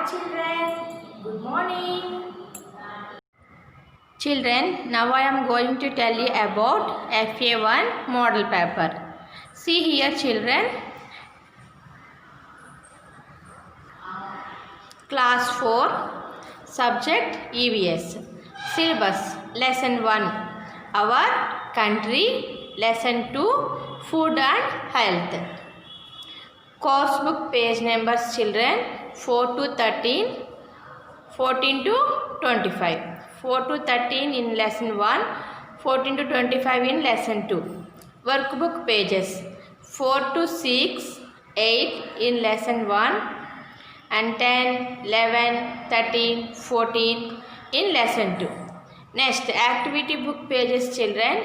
children. Good morning. Children, now I am going to tell you about FA1 model paper. See here children. Class 4, subject EVS. Syllabus, lesson 1, our country. Lesson 2, food and health. Course book page numbers children 4 to 13, 14 to 25. 4 to 13 in lesson 1, 14 to 25 in lesson 2. Workbook pages 4 to 6, 8 in lesson 1 and 10, 11, 13, 14 in lesson 2. Next, activity book pages children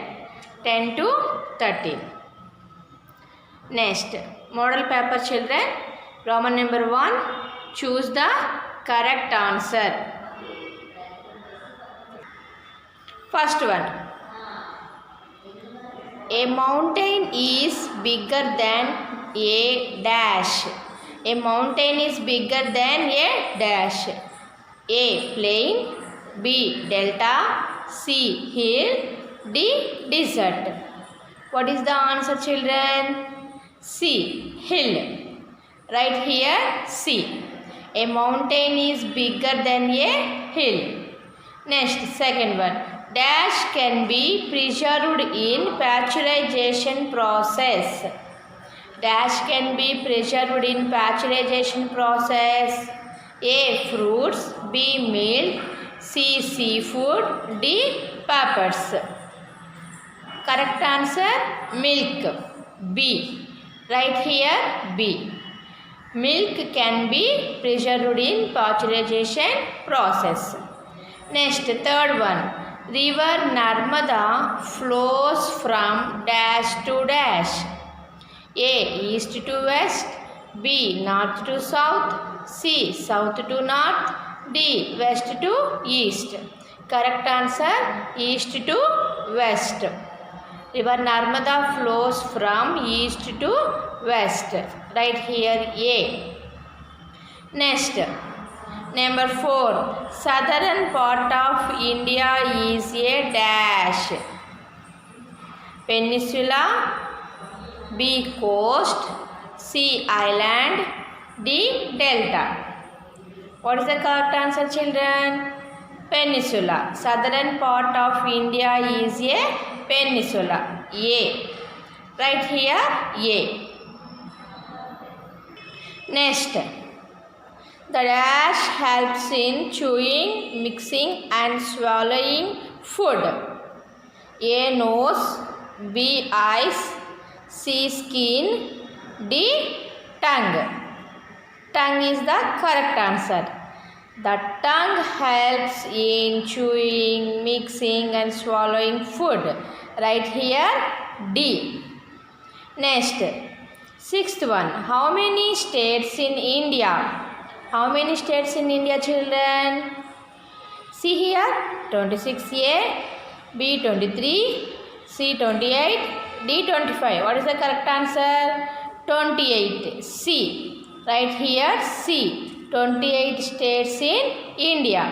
10 to 13. Next, model paper children, Roman number 1, choose the correct answer. First one, a mountain is bigger than a dash. A mountain is bigger than a dash. A, plain, B, delta, C, hill, D, desert. What is the answer children? C, hill. Right here, C. A mountain is bigger than a hill. Next, second one. Dash can be preserved in pasteurization process. Dash can be preserved in pasteurization process. A, fruits, B, milk, C, seafood, D, peppers. Correct answer, milk, B. Right here, B. Milk can be preserved in pasteurization process. Next, third one. River Narmada flows from dash to dash. A, east to west, B, north to south, C, south to north, D, west to east. Correct answer, east to west. River Narmada flows from east to west. Right here, A. Next, number 4. Southern part of India is a dash. Peninsula, B, coast, C, island, D, delta. What is the correct answer children? Peninsula. Southern part of India is a peninsula. A. Right here, A. Next, the dash helps in chewing, mixing and swallowing food. A, nose, B, eyes, C, skin, D, tongue. Tongue is the correct answer. The tongue helps in chewing, mixing and swallowing food. Right here, D. Next, sixth one. How many states in India? How many states in India children? See here, 26A, B 23, C 28, D 25. What is the correct answer? 28, C. Right here, C. 28 states in India.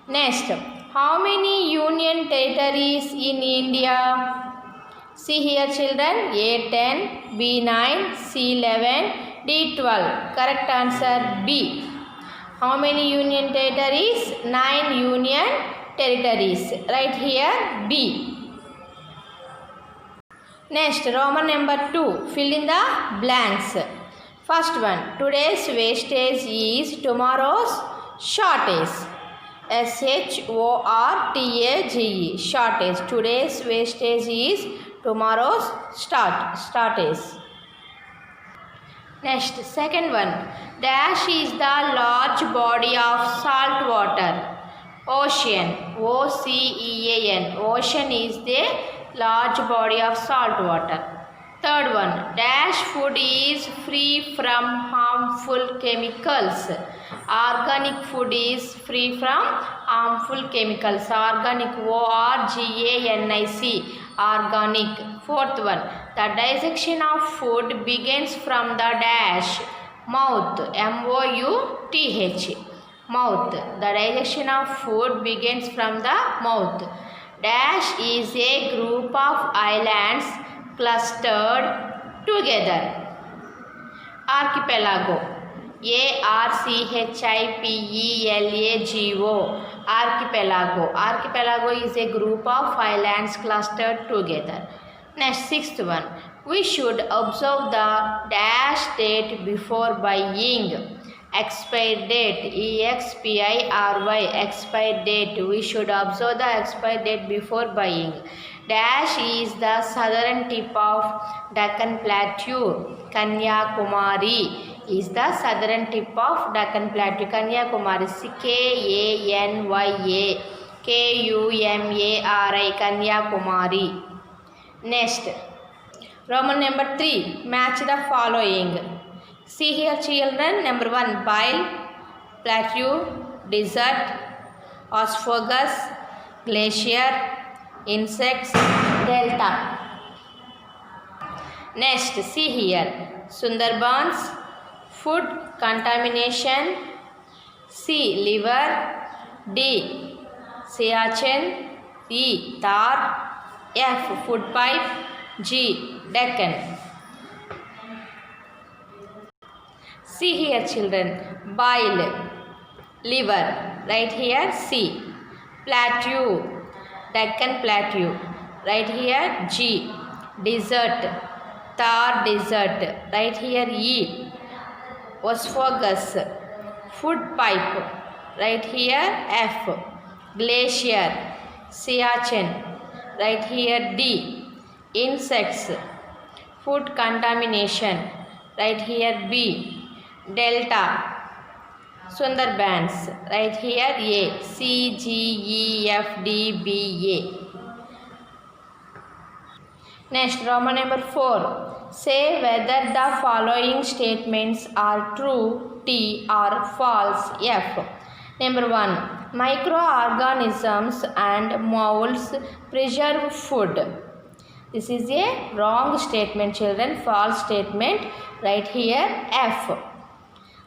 Next, how many union territories in India? See here children, A 10, B 9, C 11, D 12. Correct answer, B. How many union territories? 9 union territories. Right here, B. Next, Roman number 2. Fill in the blanks. First one. Today's wastage is tomorrow's shortage. SHORTAGE. Shortage. Today's wastage is tomorrow's shortage. Next, second one. Dash is the large body of salt water. Ocean. OCEAN. Ocean is the large body of salt water. Third one. Dash food is free from harmful chemicals. Organic food is free from harmful chemicals. Organic. ORGANIC. Organic. Fourth one. The digestion of food begins from the dash. Mouth. MOUTH. Mouth. The digestion of food begins from the mouth. Dash is a group of islands clustered together. Archipelago. Archipelago. Archipelago. Archipelago is a group of islands clustered together. Next, sixth one. We should observe the dash date before buying. Expiry date. EXPIRY. Expiry date. We should observe the expiry date before buying. Dash is the southern tip of Deccan Plateau. Kanyakumari is the southern tip of Deccan Plateau. Kanyakumari. KANYA Kanyakumari. Next, Roman number 3. Match the following. See here, children. Number 1. Bile, plateau, desert, asphagus, glacier, insects, delta. Next, see here. Sundarbans, food contamination. C. Liver. D. Siachen. E. Tar. F. Food pipe. G. Deccan. See here, children. Bile, liver. Right here, C. Plateau, Deccan Plateau. Right here, G. Desert, Thar Desert. Right here, E. Asphagus, food pipe. Right here, F. Glacier, Siachen. Right here, D. Insects, food contamination. Right here, B. Delta, Sundarbans. Right here, A. C, G, E, F, D, B, A. Next, Roman number 4. Say whether the following statements are true, T, or false, F. Number 1. Microorganisms and molds preserve food. This is a wrong statement, children. False statement. Right here, F.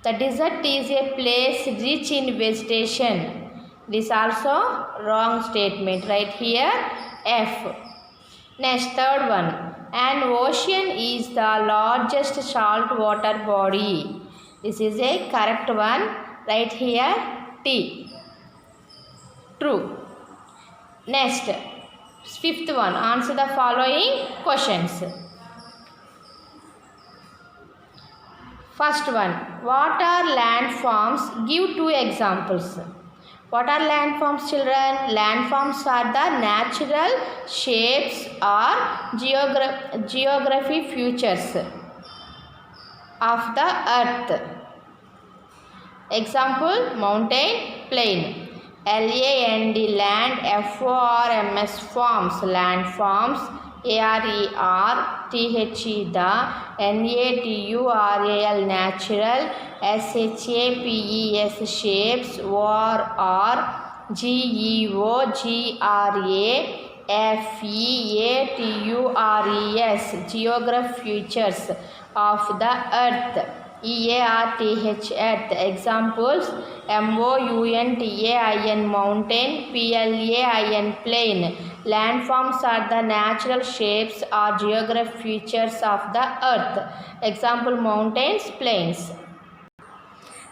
The desert is a place rich in vegetation. This also wrong statement. Right here, F. Next, third one. An ocean is the largest saltwater body. This is a correct one. Right here, T. True. Next, fifth one. Answer the following questions. First one. What are landforms? Give 2 examples. What are landforms, children? Landforms are the natural shapes or geography features of the earth. Example, mountain, plain. LAND, land, FORMS, forms, landforms, ARERTHE, the, NATURAL, natural, SHAPES, shapes, or, GEOGRAPHEATURES, geographic features of the earth. EARTH, earth. Examples, MOUNTAIN, mountain, PLAIN, plain. Landforms are the natural shapes or geographic features of the earth. Example, mountains, plains.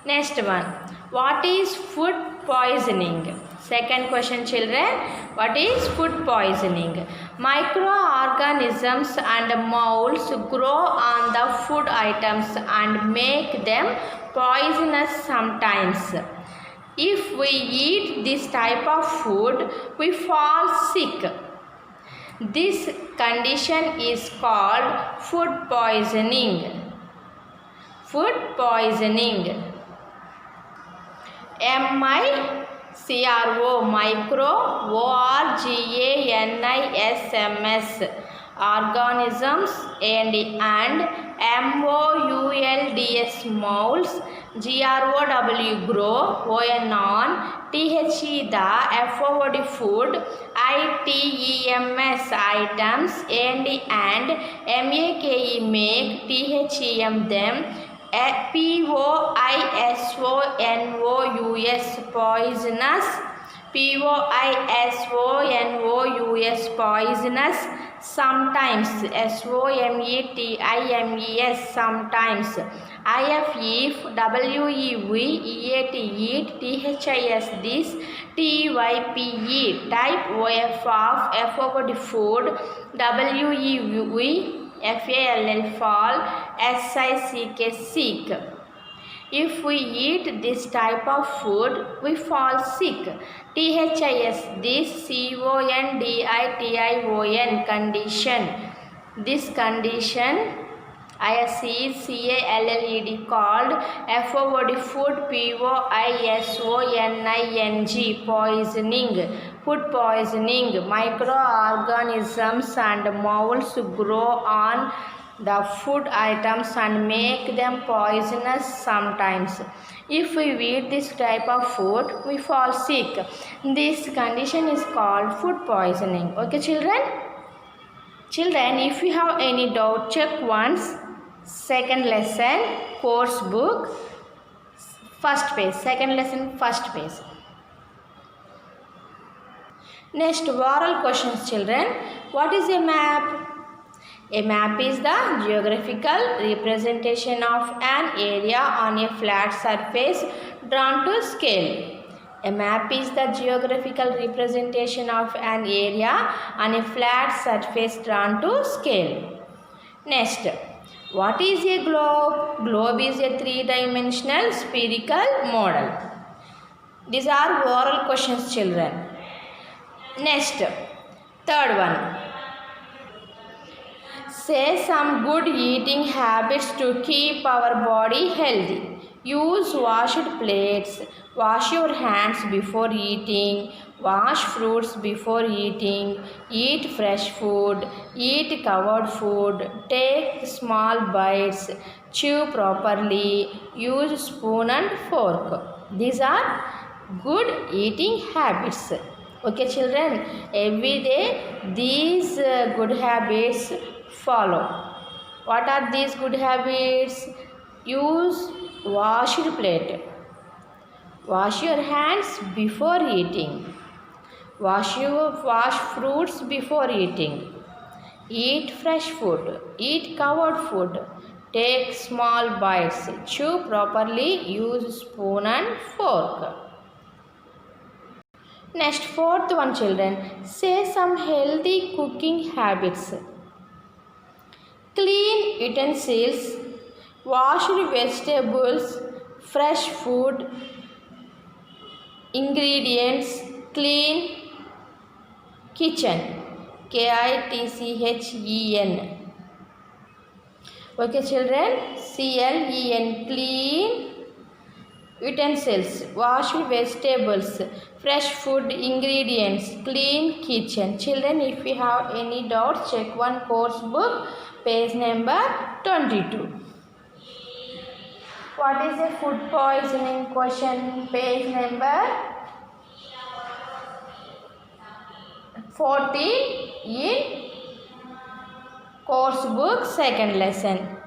Next one. What is food poisoning? Second question, children. What is food poisoning? Microorganisms and molds grow on the food items and make them poisonous sometimes. If we eat this type of food, we fall sick. This condition is called food poisoning. Food poisoning. MICRO, micro, ORGANISMS, organisms, and MOULDS, molds, GROW, grow, ON, THE, the, FOD, food, ITEMS, items, and MAKE, make, THEM, them, Poisonous, poisonous. Poisonous, poisonous. Sometimes, Sometis, sometimes. If, wev, eat, this, this, type, type, of for food, wev, fall, sick, seek. If we eat this type of food, we fall sick. This, this, condition, condition. This condition, called, for food, poisoning, poisoning, food poisoning. Microorganisms and molds grow on the food items and make them poisonous sometimes. If we eat this type of food, we fall sick. This condition is called food poisoning. Okay, children? Children, if you have any doubt, check once. Second lesson, course book, first page. Second lesson, first page. Next, oral questions, children. What is a map? A map is the geographical representation of an area on a flat surface drawn to scale. A map is the geographical representation of an area on a flat surface drawn to scale. Next, what is a globe? Globe is a three-dimensional spherical model. These are oral questions, children. Next, third one. Say some good eating habits to keep our body healthy. Use washed plates. Wash your hands before eating. Wash fruits before eating. Eat fresh food. Eat covered food. Take small bites. Chew properly. Use spoon and fork. These are good eating habits. Okay, children, every day these good habits follow. What are these good habits? Use washed plate. Wash your hands before eating. Wash fruits before eating. Eat fresh food. Eat covered food. Take small bites. Chew properly. Use spoon and fork. Next, fourth one, children. Say some healthy cooking habits. Clean utensils, washed vegetables, fresh food, ingredients, clean kitchen. KITCHEN. Okay, children. CLEN. Clean utensils, washed vegetables, fresh food, ingredients, clean kitchen. Children, if you have any doubts, check one course book, page number 22. What is a food poisoning question? Page number 14 in course book, second lesson.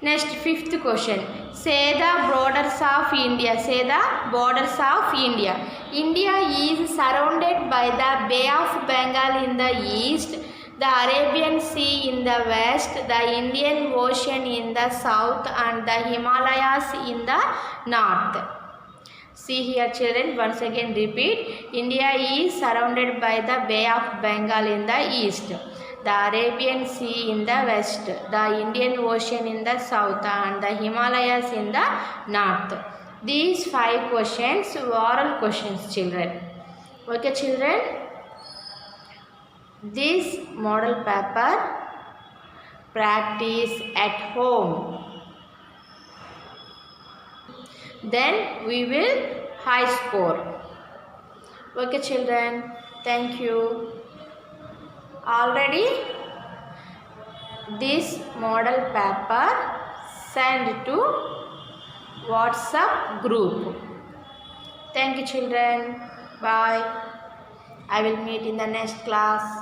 Next, fifth question. Say the borders of India. Say the borders of India. India is surrounded by the Bay of Bengal in the east, the Arabian Sea in the west, the Indian Ocean in the south, and the Himalayas in the north. See here, children, once again repeat. India is surrounded by the Bay of Bengal in the east, the Arabian Sea in the west, the Indian Ocean in the south, and the Himalayas in the north. These 5 questions, oral questions, children. Okay, children? This model paper, practice at home. Then we will high score. Okay, children? Thank you. Already this model paper sent to WhatsApp group. Thank you, children. Bye. I will meet in the next class.